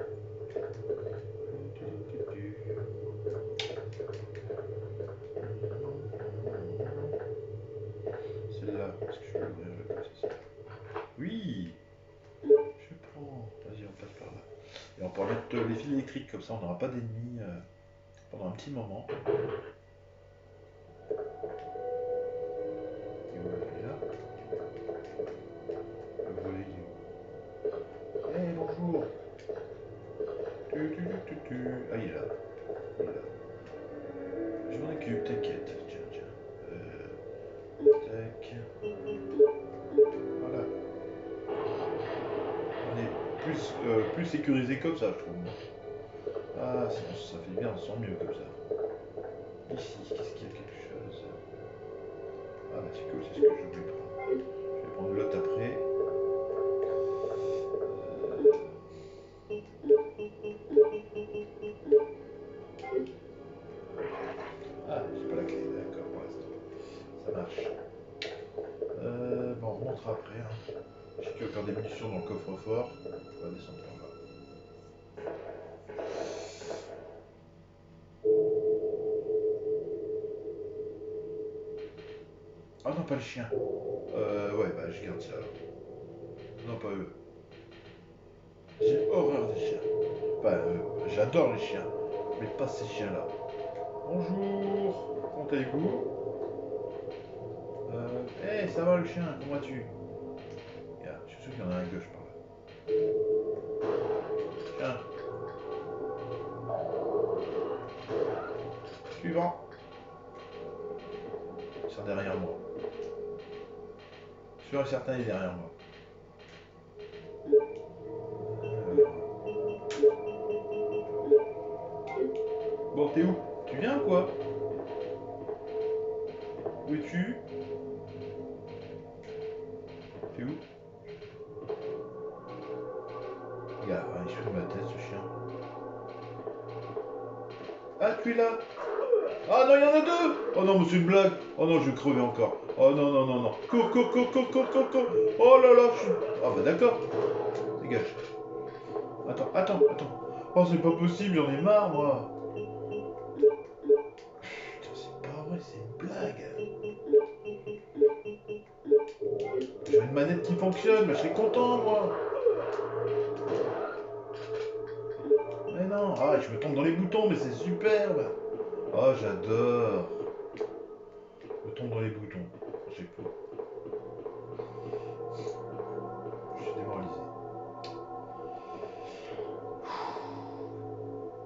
Celle-là, est-ce que je peux l'ouvrir comme ça? Oui. Je prends. Vas-y, on passe par là. Et on pourra mettre les fils électriques, comme ça on n'aura pas d'ennemis pendant un petit moment. Et où il est là? Le volet, il est où? Eh, bonjour. Ah, il est là. Il est là. Je m'en occupe, t'inquiète. Tiens, tiens. Tac. Voilà. On est plus sécurisé comme ça, je trouve. Ah, ça fait bien, on se sent mieux comme ça. Ici, qu'est-ce qu'il y a quelque chose? Ah, bah c'est cool, c'est ce que je voulais prendre. Je vais prendre l'autre après. Ah, j'ai pas la clé, d'accord, pour l'instant. Ça marche. Bon, on remontera après. Hein. Je sais qu'il y a encore des munitions dans le coffre-fort. On va descendre par là. Ah non, pas le chien. Ouais, bah je garde ça alors. Non, pas eux. J'ai horreur des chiens. Enfin, j'adore les chiens, mais pas ces chiens-là. Bonjour, comment allez-vous? Hey, ça va le chien, comment vas-tu? Regarde, je suis sûr qu'il y en a un à gauche par là. Tiens, suivant. Ils sont derrière moi. Sûr et certain, il est derrière moi. Bon, t'es où? Tu viens ou quoi? Où es-tu? T'es où? Regarde, il se fout de ma tête ce chien. Ah, tu es là? Ah non, il y en a deux! Oh non, mais c'est une blague! Oh non, je vais crever encore. Oh non, non, non, non. Cours, cours, cours, cours, cours, cours, cours. Oh là là, je suis... Ah bah d'accord. Dégage. Attends, attends, attends. Oh, c'est pas possible, j'en ai marre, moi. Putain, c'est pas vrai, c'est une blague. J'ai une manette qui fonctionne, mais je serais content, moi. Mais non. Ah, je me tombe dans les boutons, mais c'est superbe. Oh, j'adore. Je me tombe dans les boutons. J'ai pas. Je suis démoralisé.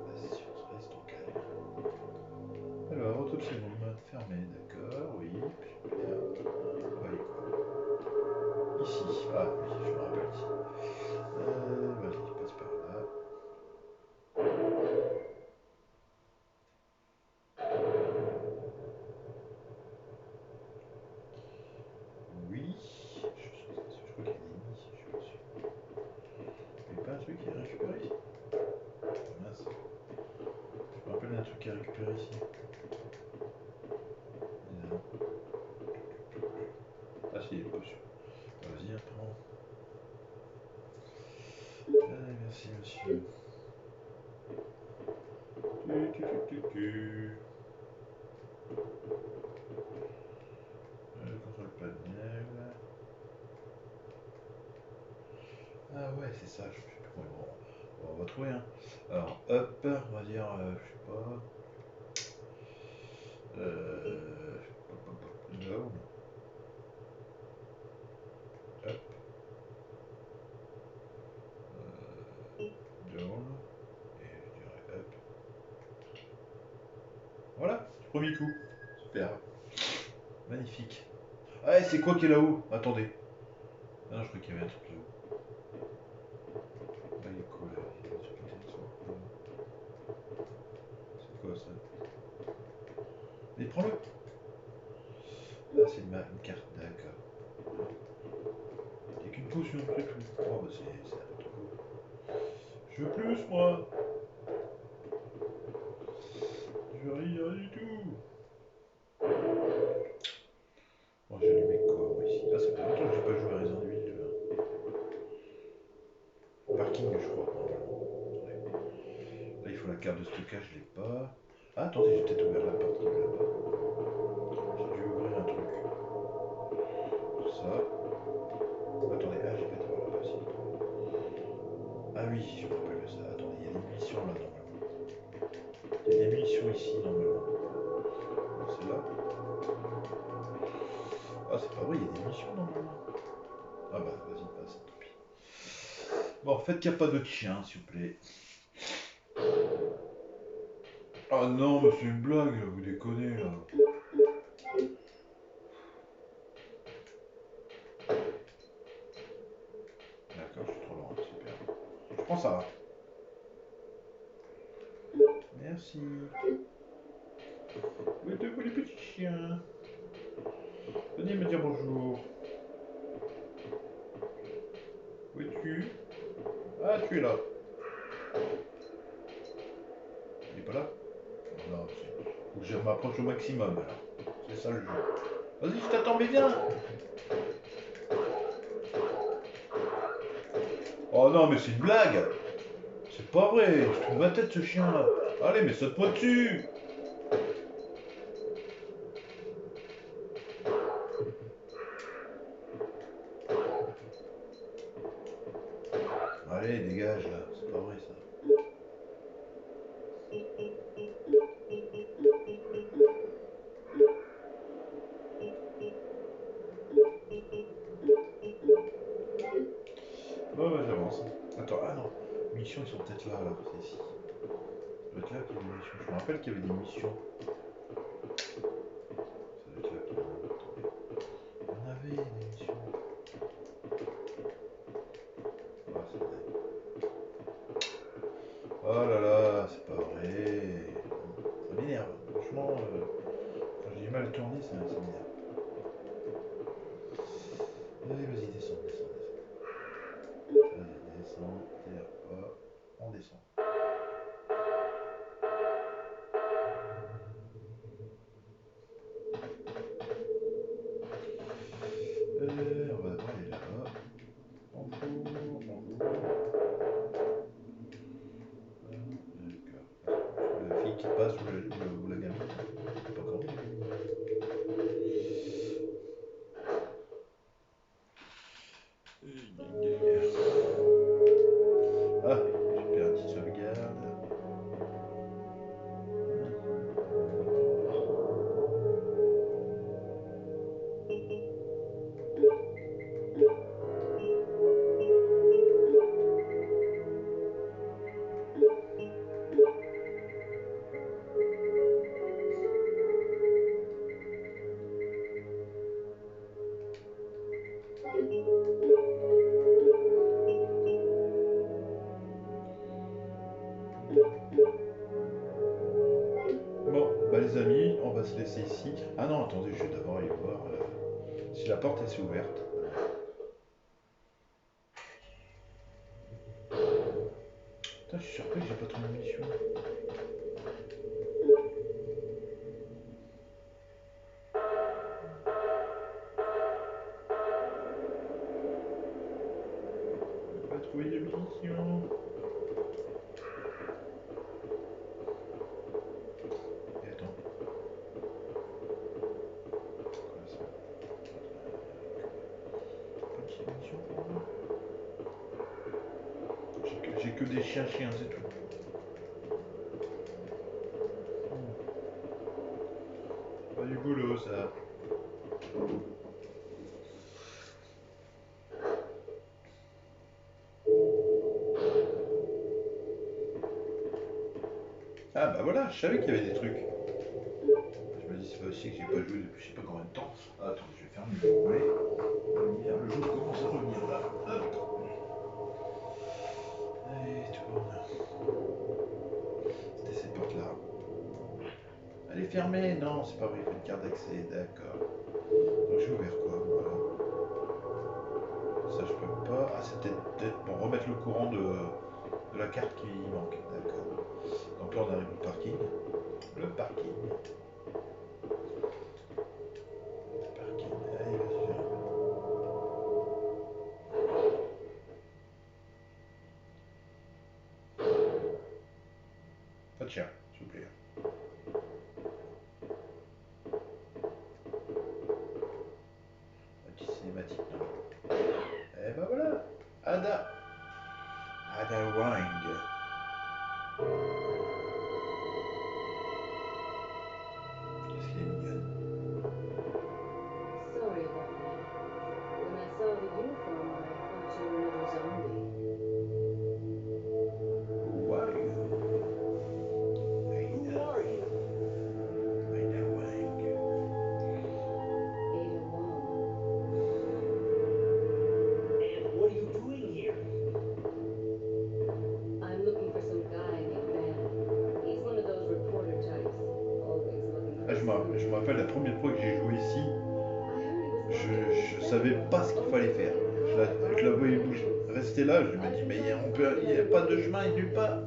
Vas-y, on se reste au calme. Alors, autopsie en mode fermé, d'accord, oui. Super. Oui. Ici. Ah, oui, je me rappelle ici. Vas-y, passe par là. Oui. Je crois qu'il y a des ennemis ici, je suis pas sûr. Il n'y a pas un truc qui est récupéré ici? Mince. Je me rappelle d'un truc qui est récupéré ici. Non. Ah si, il est pas sûr. Vas-y, prends. Allez, merci monsieur. Contrôle panel. Ah ouais, c'est ça, je sais plus comment. Bon, on va trouver un. Alors, up, on va dire, je sais pas. Down. Up. Down. Et je dirais up. Voilà, premier coup. Super. Magnifique. Ah, c'est quoi qui est là-haut? Attendez. Ah non, je crois qu'il y avait un truc là-haut. Ah, il est cool là. Il y a des trucs intéressants. C'est quoi ça? Mais prends-le! Ah, c'est une carte, d'accord. Il n'y a qu'une potion, c'est tout. Oh, bah c'est n'importe quoi. Je veux plus, moi! Je veux rien du tout! Oh, j'ai allumé quoi, moi, ici? Ah, ça fait longtemps que j'ai pas joué à Resident Evil. Parking, je crois, normalement. Là, il faut la carte de stockage, je l'ai pas. Ah, attendez, j'ai peut-être ouvert la porte qui est là-bas. J'ai dû ouvrir un truc. Ça. Attendez, ah, j'ai pas été voir là-bas aussi. Ah oui, je me rappelle de ça. Attendez, il y a des munitions là, normalement. Il y a des munitions ici, normalement. C'est là. Ah, c'est pas vrai, il y a des munitions, normalement. Ah bah, vas-y, passe, tant pis. Bon, faites qu'il n'y a pas d'autres chiens, s'il vous plaît. Ah non, mais c'est une blague, là, vous déconnez, là. D'accord, je suis trop loin, super. Je prends ça. Merci. Où êtes-vous, les petits chiens? Venez me dire bonjour. Où es-tu? Ah, tu es là. Il est pas là? Non, faut que je m'approche au maximum, alors. C'est ça le jeu. Vas-y, je t'attends, mais viens! Oh non, mais c'est une blague! C'est pas vrai, je trouve ma tête, ce chien-là. Allez, mais saute-moi dessus! Allez, dégage, là. C'est pas vrai, ça. Bon, bah, j'avance. Attends, ah non. Les missions, ils sont peut-être là, alors. C'est ici. Ça doit être là qu'il y a des missions. Je me rappelle qu'il y avait des missions. Ça doit être là qu'il y en a. Attendez. Il y en avait des missions. Ah, c'est dingue. Oh là là, c'est pas vrai. Ça m'énerve. Franchement, quand j'ai du mal à tourner, ça m'énerve. Allez, vas-y, descends, descends, descends. Vas-y, descends, t'es pas. On descend. On va d'abord aller là-bas. Bonjour, bonjour. D'accord. La fille qui passe ou la gamine. C'est pas encore dit, la gamine. Ah, j'ai perdu sauvegarde. Bon, bah les amis, on va se laisser ici. Ah non, attendez, je vais d'abord aller voir si la porte est ouverte. Putain, je suis surpris que j'ai pas trop de munitions. J'ai pas trouvé de munitions. Et attends, quoi ça? Pas de munitions pour moi. J'ai que des chiens, c'est tout. Pas du boulot, ça. Ah bah voilà, je savais qu'il y avait des trucs. Je me dis, c'est pas aussi que j'ai pas joué depuis je sais pas combien de temps. Ah, attends, je vais faire une journée. Le jour commence à revenir là. Hop. Allez, tourne. C'était cette porte-là. Elle est fermée. Non, c'est pas vrai, il faut une carte d'accès. D'accord. Donc j'ai ouvert quoi? Voilà. Ça, je peux pas. Ah, c'est peut-être pour remettre le courant de la carte qui manque. D'accord. Donc là, on arrive au parking. Le parking. Parking. Allez, vas-y, j'arrive. Pas de chien, s'il vous plaît. Petit cinématique, non. Et ben voilà. Ada Wang. Qu'est-ce qu'il est mignonne. Sorry about that. When I saw the uniform, I thought you were another zombie. Who are you? Who are you? Ada Wang. Ada Wong. And what are you doing here? I'm looking for some guy named Ben. He's one of those reporter types, always looking for Ah, a je scoop. me rappelle la première fois que j'ai joué ici, I heard he was je, working on je a savais film. pas ce qu'il fallait faire. Je la voyais bouger, rester là, je me dis mais il n'y a pas de chemin nulle part.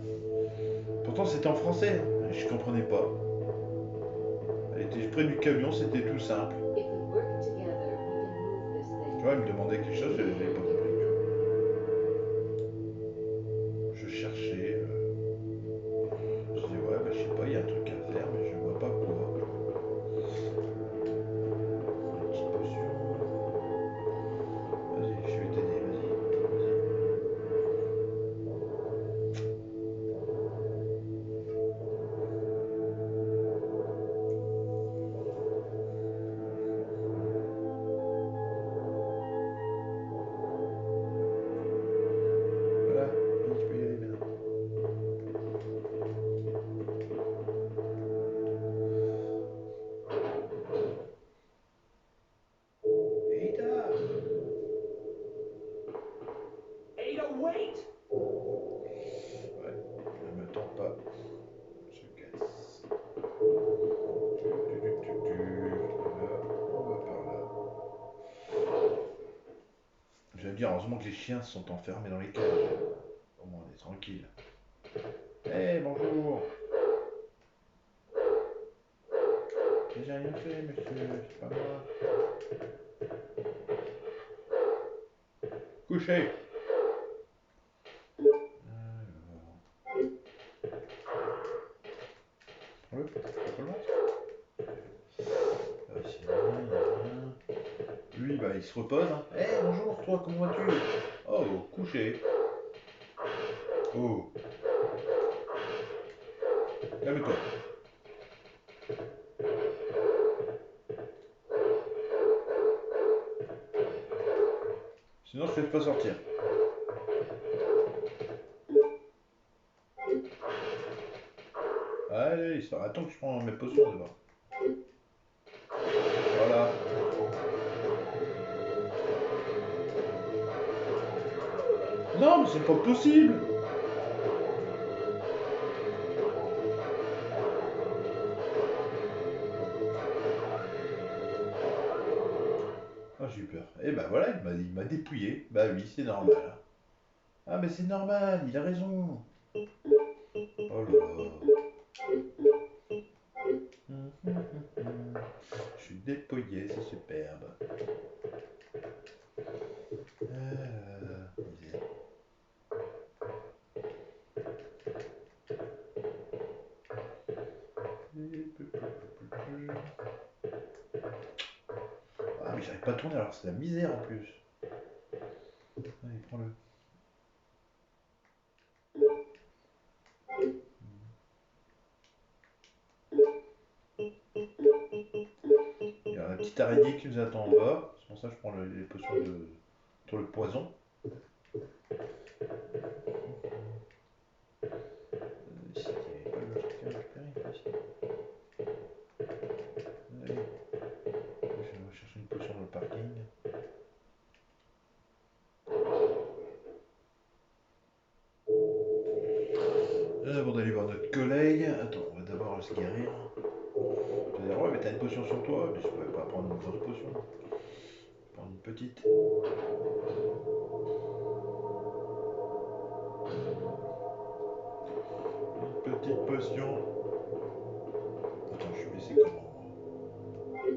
Pourtant c'était en français, hein. Je comprenais pas. Elle était près du camion, c'était tout simple. If we work together, we can move this Tu thing. vois, elle me demandait quelque chose, je n'avais pas compris. Je cherchais, je disais ouais, bah, je sais pas, il y a un truc à faire, mais je vois pas quoi. Une petite potion. Vas-y, je vais t'aider, vas-y. Voilà, vas-y, tu peux y aller maintenant. Ada! Ada, wait! Ouais, elle me tente pas. Je casse. Là, on va par là. Je vais dire, heureusement que les chiens sont enfermés dans les cages. Au moins, on est tranquille. Eh, bonjour! J'ai rien fait, monsieur, c'est pas moi. Couchez! Prends-le, prends-le. C'est rien. Lui, bah, il se repose. Hein. Eh, bonjour, toi, comment vas-tu? Oh, couché. Oh, calme-toi. Sinon, je te laisse pas sortir. Allez, il sort. Attends que je prends mes potions d'abord. Voilà. Non, mais c'est pas possible! Ah, j'ai eu peur. Et bah voilà, il m'a dépouillé. Bah oui, c'est normal. Hein. Ah, mais c'est normal, il a raison. Oh là là. Je suis dépouillé, c'est superbe. Misère. Ah, mais j'arrive pas à tourner alors, c'est la misère en plus. Allez, prends-le. Il y a la petite araignée qui nous attend en bas. C'est pour ça que je prends les potions contre le poison. Ici, il n'y avait pas le truc à récupérer. Ici. Allez. Je vais chercher une potion dans le parking. se guérir. Tu vas dire, ouais, mais t'as une potion sur toi. Mais je pouvais pas prendre une grosse potion. Prendre une petite. Une petite potion. Attends, je suis blessé comment?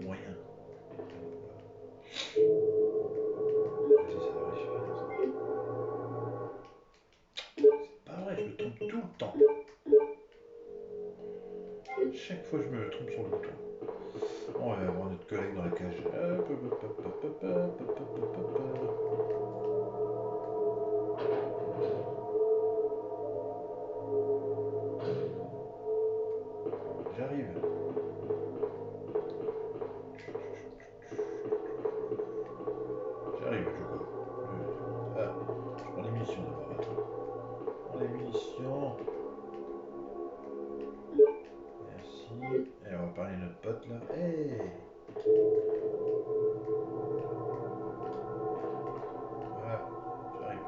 Moyen. Vas-y, ça devrait suffire, ça. C'est pas vrai, je me trompe tout le temps. Chaque fois, je me trompe sur le bouton. Bon, on va voir notre collègue dans la cage. Hop, hop, hop, hop, hop, hop, hop, hop, hop, hop, J'arrive. J'arrive, je crois. Ah, je prends les munitions d'abord. Je prends les munitions. Merci. Et on va parler de notre pote là. Hey! Voilà, j'arrive.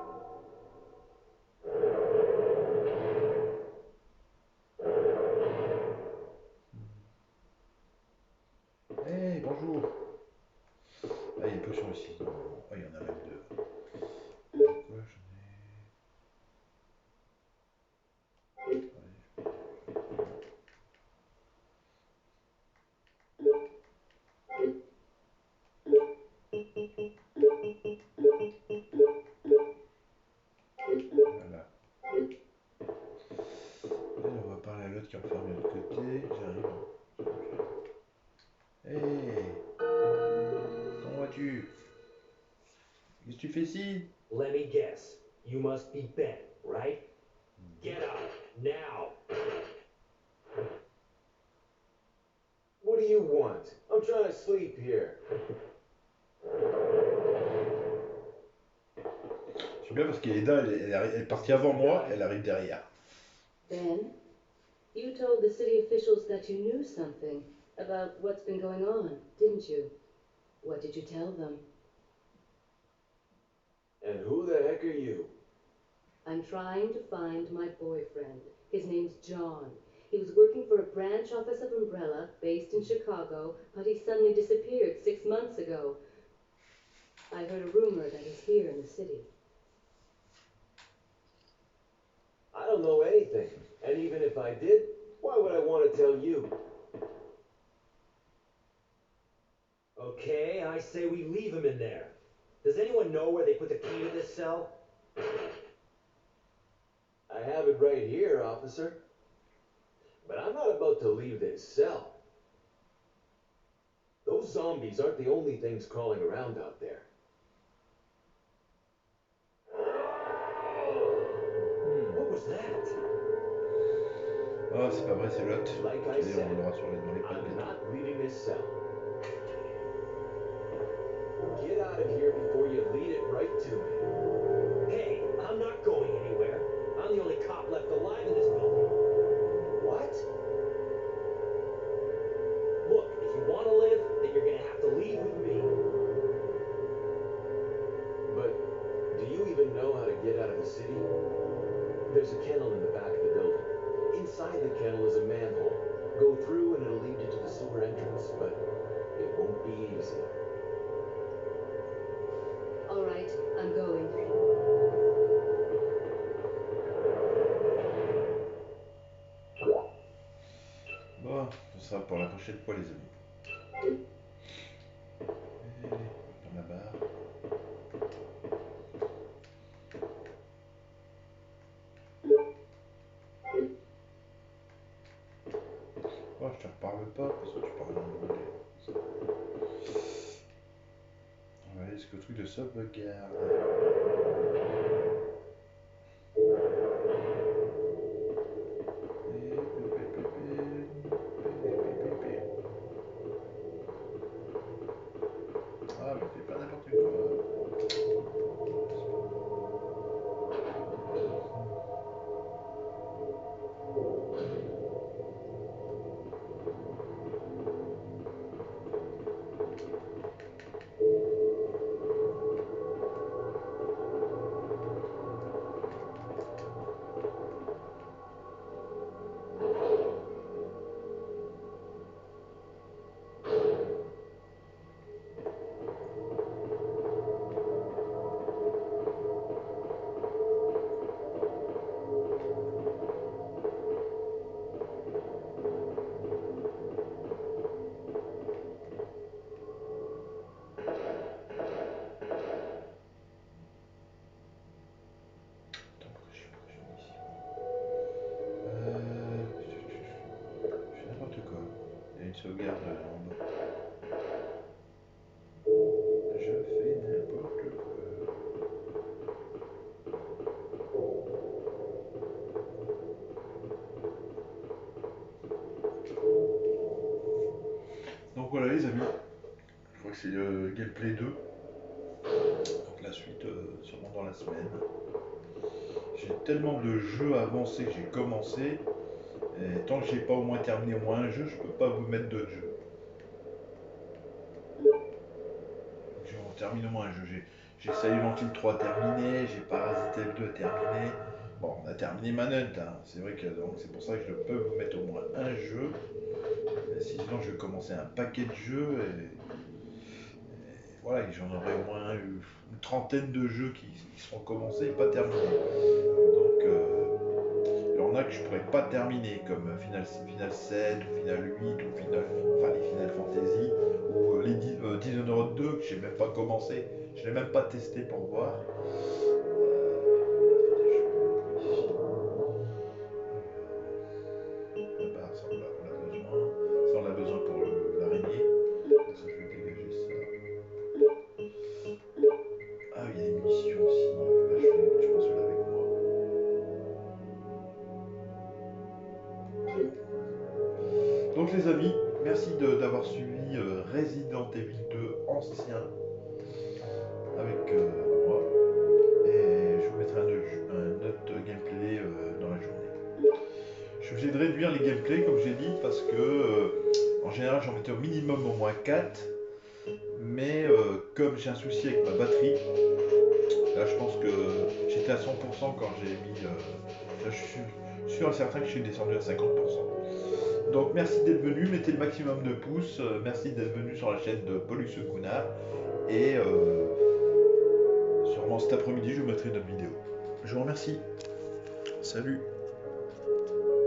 Hey, bonjour! Ah, il y a une potion ici. Oh, il y en a même deux. Quoi, j'en ai. Allez. Voilà. Et on va parler à l'autre qui est enfermé de l'autre côté. J'arrive. Hey! Comment vas-tu? Qu'est-ce que tu fais ici? Let me guess. You must be Ben, right? Get up, now. What do you want? I'm trying to sleep here. Je suis bien parce qu'Eda, elle est partie avant moi, elle arrive derrière. Ben, you told the city officials that you knew something about what's been going on, didn't you? What did you tell them? And who the heck are you? I'm trying to find my boyfriend. His name's John. He was working for a branch office of Umbrella based in Chicago, but he suddenly disappeared 6 months ago. I heard a rumor that he's here in the city. I don't know anything. And even if I did, why would I want to tell you? Okay, I say we leave him in there. Does anyone know where they put the key to this cell? I have it right here, officer. But I'm not about to leave this cell. Those zombies aren't the only things crawling around out there. What was that? Oh, c'est pas vrai, c'est l'autre. Like I Allez, on said, l'aura sur dans les pattes I'm bientôt. not leaving this cell. Get out of here before you lead it right to me. Hey, I'm not going anywhere. I'm the only cop left alive in this building. What? Look, if you want to live, then you're gonna have to leave with me. But do you even know how to get out of the city? There's a kennel in the back of the building. Inside the kennel is a manhole. Go through and it'll lead you to the sewer entrance, but it won't be easy. All right, I'm going. Bon, ce sera pour la prochaine fois, les amis. Et dans la barre. Oh, je te reparle pas parce que tu parles en anglais. On va aller jusqu'au truc de sauvegarde. Ah, mais fais pas n'importe quoi. c'est Gameplay 2. Donc la suite sûrement dans la semaine. J'ai tellement de jeux avancés que j'ai commencé. Et tant que j'ai pas au moins terminé au moins un jeu, je peux pas vous mettre d'autres jeux. On termine au moins un jeu. J'ai Silent Hill 3 terminé, j'ai Parasite F2 terminé. Bon, on a terminé Manhunt, hein. C'est vrai que donc c'est pour ça que je peux vous mettre au moins un jeu. Mais sinon, je vais commencer un paquet de jeux et voilà, j'en aurai au moins une trentaine de jeux qui seront commencés et pas terminés. Donc, il y en a que je pourrais pas terminer, comme Final 7, ou Final 8, ou les Final Fantasy, ou les Dishonored 2, que j'ai même pas commencé, je l'ai même pas testé pour voir. La barre, ça on a besoin. Ça on a besoin pour l'araignée. Donc ça je vais dégager ça. Ah oui, il y a une mission aussi. Là, je pense que avec moi. Donc les amis, merci d'avoir suivi Resident Evil 2 ancien avec moi. Et je vous mettrai un autre gameplay dans la journée. Je suis obligé de réduire les gameplays comme j'ai dit parce que en général j'en mettais au minimum au moins 4. Mais comme j'ai un souci avec ma batterie, là je pense que j'étais à 100% quand j'ai mis... là je suis sûr et certain que je suis descendu à 50%. Donc merci d'être venu, mettez le maximum de pouces, merci d'être venu sur la chaîne de Pollux Gunnar. Et sûrement cet après-midi je vous mettrai une autre vidéo. Je vous remercie. Salut.